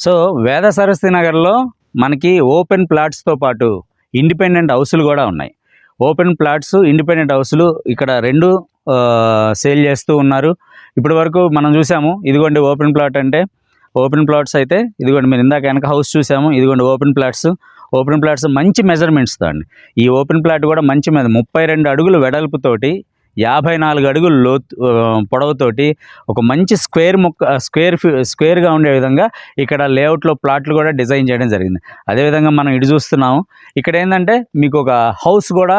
So వేద సరస్వతి నగర్లో మనకి ఓపెన్ ప్లాట్స్తో పాటు ఇండిపెండెంట్ హౌసులు కూడా ఉన్నాయి. ఓపెన్ ప్లాట్స్, ఇండిపెండెంట్ హౌసులు ఇక్కడ రెండు సేల్ చేస్తూ ఉన్నారు. ఇప్పటి వరకు మనం చూసాము. ఇదిగోండి ఓపెన్ ప్లాట్ అంటే ఓపెన్ ప్లాట్స్ అయితే ఇదిగోండి, మీరు ఇందాక వెనక హౌస్ చూసాము. ఇదిగోండి ఓపెన్ ప్లాట్స్. ఓపెన్ ప్లాట్స్ మంచి మెజర్మెంట్స్తో అండి. ఈ ఓపెన్ ప్లాట్ కూడా మంచి 32 అడుగులు వెడల్పుతోటి 54 అడుగులు లోతు పొడవుతోటి ఒక మంచి స్క్వేర్గా ఉండే విధంగా ఇక్కడ లేఅవుట్లో ప్లాట్లు కూడా డిజైన్ చేయడం జరిగింది. అదేవిధంగా మనం ఇటు చూస్తున్నాము. ఇక్కడ ఏంటంటే మీకు ఒక హౌస్ కూడా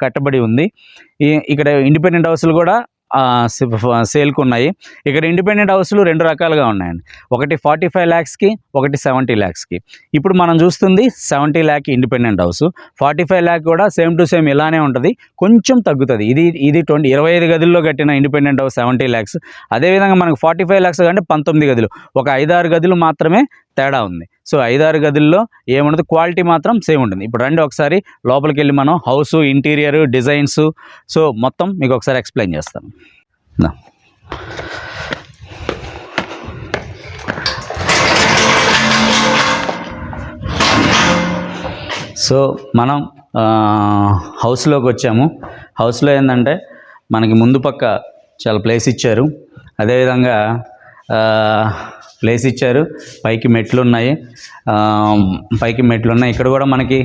కట్టబడి ఉంది. ఇక్కడ ఇండిపెండెంట్ హౌస్లు కూడా సేల్కు ఉన్నాయి. ఇక్కడ ఇండిపెండెంట్ హౌస్లు రెండు రకాలుగా ఉన్నాయండి. ఒకటి 45 lakhsకి, ఒకటి 70 lakhsకి. ఇప్పుడు మనం చూస్తుంది 70 lakh ఇండిపెండెంట్ హౌస్. 45 lakh కూడా సేమ్ టు సేమ్ ఇలానే ఉంటుంది, కొంచెం తగ్గుతుంది. ఇది 25 గదుల్లో కట్టిన ఇండిపెండెంట్ హౌస్ 70 lakhs. అదేవిధంగా మనకు 45 lakhs అంటే 19 గదులు, ఒక 5-6 గదులు మాత్రమే తేడా ఉంది. సో 5-6 గదుల్లో ఏముండదు, క్వాలిటీ మాత్రం సేమ్ ఉంటుంది. ఇప్పుడు రండి ఒకసారి లోపలికి వెళ్ళి మనం హౌస్ ఇంటీరియర్ డిజైన్స్ సో మొత్తం మీకు ఒకసారి ఎక్స్ప్లెయిన్ చేస్తాను. సో మనం హౌస్లోకి వచ్చాము. హౌస్లో ఏంటంటే మనకి ముందు పక్క చాలా ప్లేస్ ఇచ్చారు. అదేవిధంగా పైకి మెట్లు ఉన్నాయి. ఇక్కడ కూడా మనకి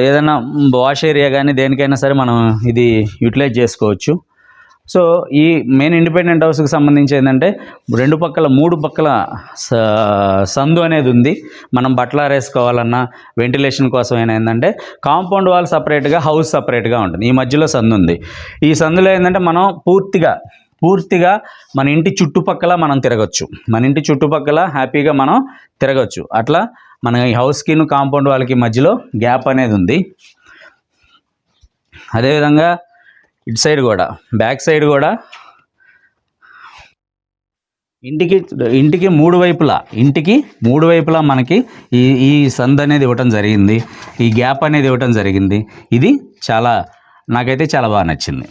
ఏదైనా వాష్ ఏరియా కానీ దేనికైనా సరే మనం ఇది యూటిలైజ్ చేసుకోవచ్చు. సో ఈ మెయిన్ ఇండిపెండెంట్ హౌస్కి సంబంధించి ఏంటంటే మూడు పక్కల సందు అనేది ఉంది. మనం బట్టలు ఆరేసుకోవాలన్నా వెంటిలేషన్ కోసం ఏంటంటే కాంపౌండ్ వాల్ సపరేట్గా, హౌస్ సపరేట్గా ఉంటుంది. ఈ మధ్యలో సందు ఉంది. ఈ సందులో ఏంటంటే మనం పూర్తిగా మన ఇంటి చుట్టుపక్కల మనం తిరగచ్చు. హ్యాపీగా మనం తిరగచ్చు. అట్లా మన ఈ హౌస్కి కాంపౌండ్ వాళ్ళకి మధ్యలో గ్యాప్ అనేది ఉంది. అదేవిధంగా ఇటు సైడ్ కూడా, బ్యాక్ సైడ్ కూడా ఇంటికి మూడు వైపులా మనకి ఈ సందు అనేది ఇవ్వటం జరిగింది. ఈ గ్యాప్ అనేది ఇవ్వటం జరిగింది. ఇది నాకైతే చాలా బాగా నచ్చింది.